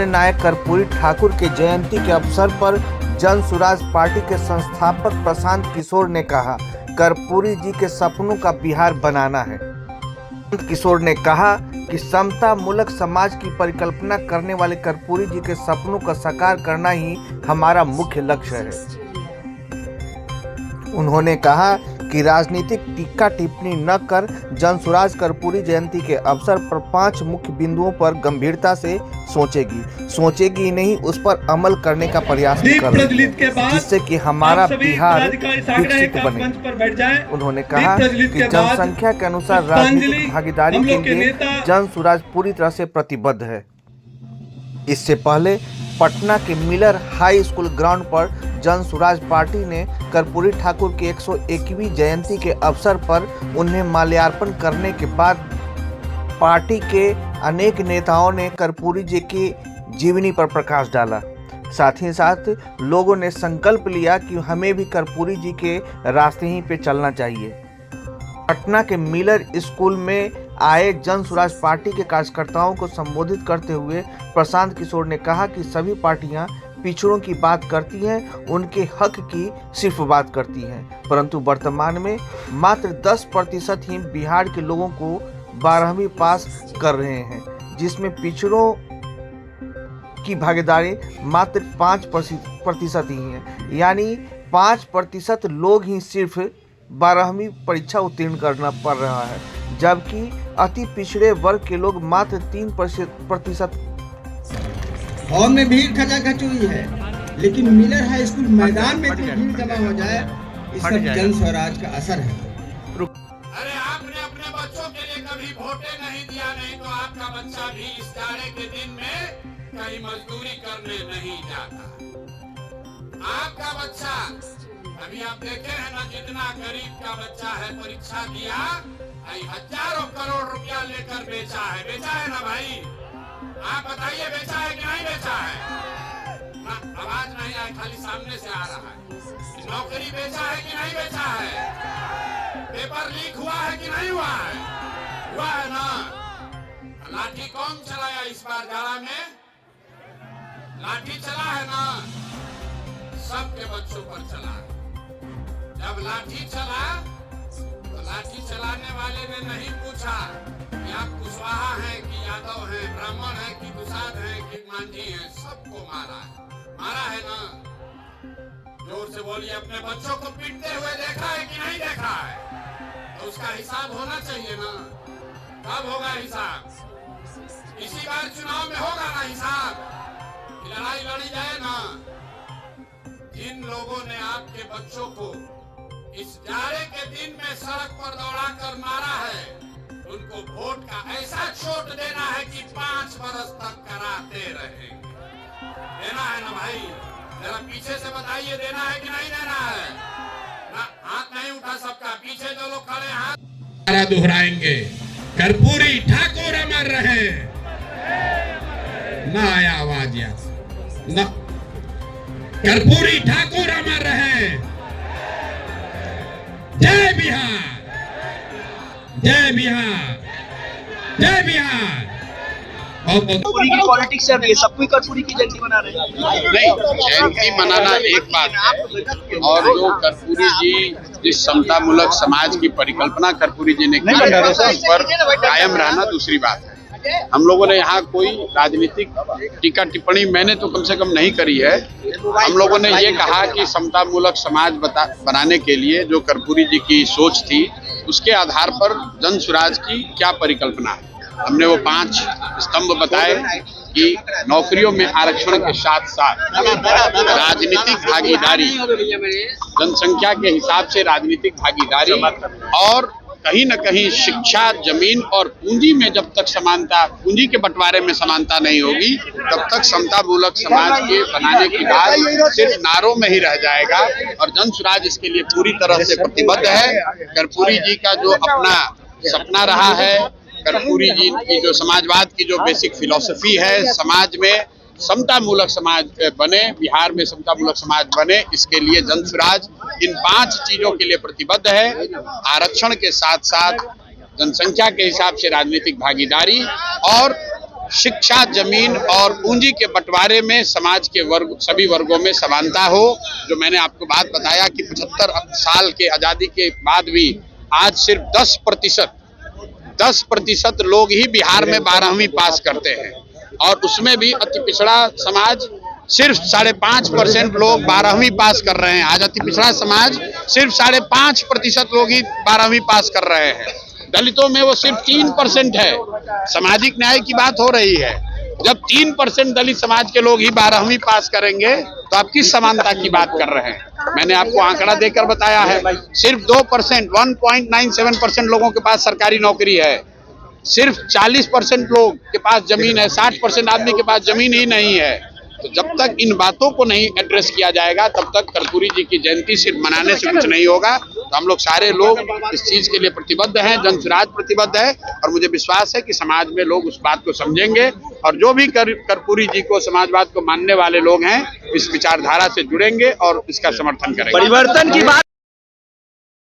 अन्य नायक कर्पूरी ठाकुर के जयंती के अवसर पर जन सुराज पार्टी के संस्थापक प्रशांत किशोर ने कहा, कर्पूरी जी के सपनों का बिहार बनाना है। प्रशांत किशोर ने कहा कि समता मूलक समाज की परिकल्पना करने वाले कर्पूरी जी के सपनों का साकार करना ही हमारा मुख्य लक्ष्य है। उन्होंने कहा कि राजनीतिक टीका टिप्पणी न कर जन सुराज कर्पूरी जयंती के अवसर पर 5 मुख्य बिंदुओं पर गंभीरता से सोचेगी नहीं, उस पर अमल करने का प्रयास करेगी, जिससे कि हमारा बिहार विकसित बने। उन्होंने कहा कि जनसंख्या के अनुसार राजनीतिक भागीदारी के लिए जन सुराज पूरी तरह से प्रतिबद्ध है। इससे पहले पटना के मिलर हाई स्कूल ग्राउंड पर जन सुराज पार्टी ने कर्पूरी ठाकुर की 101वीं जयंती के अवसर पर उन्हें माल्यार्पण करने के बाद पार्टी के अनेक नेताओं ने कर्पूरी जी की जीवनी पर प्रकाश डाला। साथ ही साथ लोगों ने संकल्प लिया कि हमें भी कर्पूरी जी के रास्ते ही पे चलना चाहिए। पटना के मिलर स्कूल में आए जन सुराज पार्टी के कार्यकर्ताओं को संबोधित करते हुए प्रशांत किशोर ने कहा कि सभी पार्टियां पिछड़ों की बात करती हैं, उनके हक की सिर्फ बात करती हैं, परंतु वर्तमान में मात्र 10% ही बिहार के लोगों को 12वीं पास कर रहे हैं, जिसमें पिछड़ों की भागीदारी मात्र 5% ही है। यानी 5% लोग ही सिर्फ 12वीं परीक्षा उत्तीर्ण करना पड़ रहा है, जबकि अति पिछड़े वर्ग के लोग मात्र 3%। हॉल में भीड़ खचाखच हुई है, लेकिन मिलर हाई स्कूल मैदान में इतनी भीड़ जमा हो जाए, इस सब जन स्वराज का असर है। अरे आपने अपने बच्चों के लिए कभी वोटे नहीं दिया, नहीं तो आपका बच्चा भी इस जाड़े के दिन में कहीं मजदूरी करने नहीं जाता। आपका बच्चा अभी आप देखे हैं ना, जितना गरीब का बच्चा है परीक्षा दिया, हजारों करोड़ रुपया लेकर बेचा है ना भाई? आप बताइए, बेचा है कि नहीं बेचा है? ना, आवाज नहीं आए, खाली सामने से आ रहा है। नौकरी बेचा है कि नहीं बेचा है? पेपर लीक हुआ है कि नहीं हुआ है? हुआ है ना? लाठी कौन चलाया इस बार जाड़ा में? लाठी चला है ना? सबके बच्चों पर चला। जब लाठी चला तो लाठी चलाने वाले ने नहीं पूछा कि आप कुशवाहा हैं कि यादव हैं, ब्राह्मण हैं कि दुसाध हैं कि मांझी हैं, सबको मारा है ना? जोर से बोलिए, अपने बच्चों को पीटते हुए देखा है कि नहीं देखा है? तो उसका हिसाब होना चाहिए ना। कब होगा हिसाब? इसी बार चुनाव में होगा ना हिसाब? लड़ाई लड़ी जाए ना। जिन लोगों ने आपके बच्चों को इस जाड़े के दिन में सड़क पर दौड़ाकर मारा है, उनको वोट का ऐसा चोट देना है कि 5 बरस तक कराते रहेंगे। देना है ना भाई? जरा पीछे से बताइए, देना है कि नहीं देना है? ना, हाथ नहीं उठा सबका, पीछे जो लोग खड़े हाथ दोहराएंगे, कर्पूरी ठाकुर अमर रहे। ना आया आवाज यहाँ ना, कर्पूरी ठाकुर अमर रहे। जय बिहार, जय बिहार, जय बिहार। कर्पूरी की पॉलिटिक्स चल रही है, सब कोई कर्पूरी की जयंती मना रहे हैं। नहीं, जयंती मनाना एक बात है, और जो कर्पूरी जी जिस समता मूलक समाज की परिकल्पना कर्पूरी जी ने की है, उस पर कायम रहना दूसरी बात है। हम लोगों ने यहाँ कोई राजनीतिक टीका टिप्पणी मैंने तो कम से कम नहीं करी है। हम लोगों ने ये कहा कि समता मूलक समाज बनाने के लिए जो कर्पूरी जी की सोच थी, उसके आधार पर जन सुराज की क्या परिकल्पना है। हमने वो 5 स्तंभ बताए कि नौकरियों में आरक्षण के साथ साथ राजनीतिक भागीदारी, जनसंख्या के हिसाब से राजनीतिक भागीदारी, और कहीं न कहीं शिक्षा, जमीन और पूंजी में जब तक समानता, पूंजी के बंटवारे में समानता नहीं होगी, तब तक समता मूलक समाज के बनाने की बात सिर्फ नारों में ही रह जाएगा। और जन सुराज इसके लिए पूरी तरह से प्रतिबद्ध है। कर्पूरी जी का जो अपना सपना रहा है, कर्पूरी जी की जो समाजवाद की जो बेसिक फिलॉसफी है, समाज में समता मूलक समाज बने, बिहार में समता मूलक समाज बने, इसके लिए जन सुराज इन 5 चीजों के लिए प्रतिबद्ध है। आरक्षण के साथ साथ जनसंख्या के हिसाब से राजनीतिक भागीदारी और शिक्षा, जमीन और पूंजी के बंटवारे में समाज के सभी वर्गों में समानता हो। जो मैंने आपको बात बताया कि 75 साल के आजादी के बाद भी आज सिर्फ 10% लोग ही बिहार में 12वीं पास करते हैं, और उसमें भी अति पिछड़ा समाज सिर्फ 5.5% लोग 12वीं पास कर रहे हैं। आज अति पिछड़ा समाज सिर्फ 5.5% लोग ही 12वीं पास कर रहे हैं। दलितों में वो सिर्फ 3% है। सामाजिक न्याय की बात हो रही है, जब 3% दलित समाज के लोग ही 12वीं पास करेंगे तो आप किस समानता की बात कर रहे हैं? मैंने आपको आंकड़ा देकर बताया है, सिर्फ 2% 1.97% लोगों के पास सरकारी नौकरी है, सिर्फ 40% लोग के पास जमीन है, 60% आदमी के पास जमीन ही नहीं है। तो जब तक इन बातों को नहीं एड्रेस किया जाएगा तब तक कर्पूरी जी की जयंती सिर्फ मनाने से कुछ नहीं होगा। तो हम लोग सारे लोग इस चीज के लिए प्रतिबद्ध हैं, जनसुराज प्रतिबद्ध है, और मुझे विश्वास है कि समाज में लोग उस बात को समझेंगे, और जो भी कर्पूरी जी को, समाजवाद को मानने वाले लोग हैं, इस विचारधारा से जुड़ेंगे और इसका समर्थन करेंगे। परिवर्तन की बात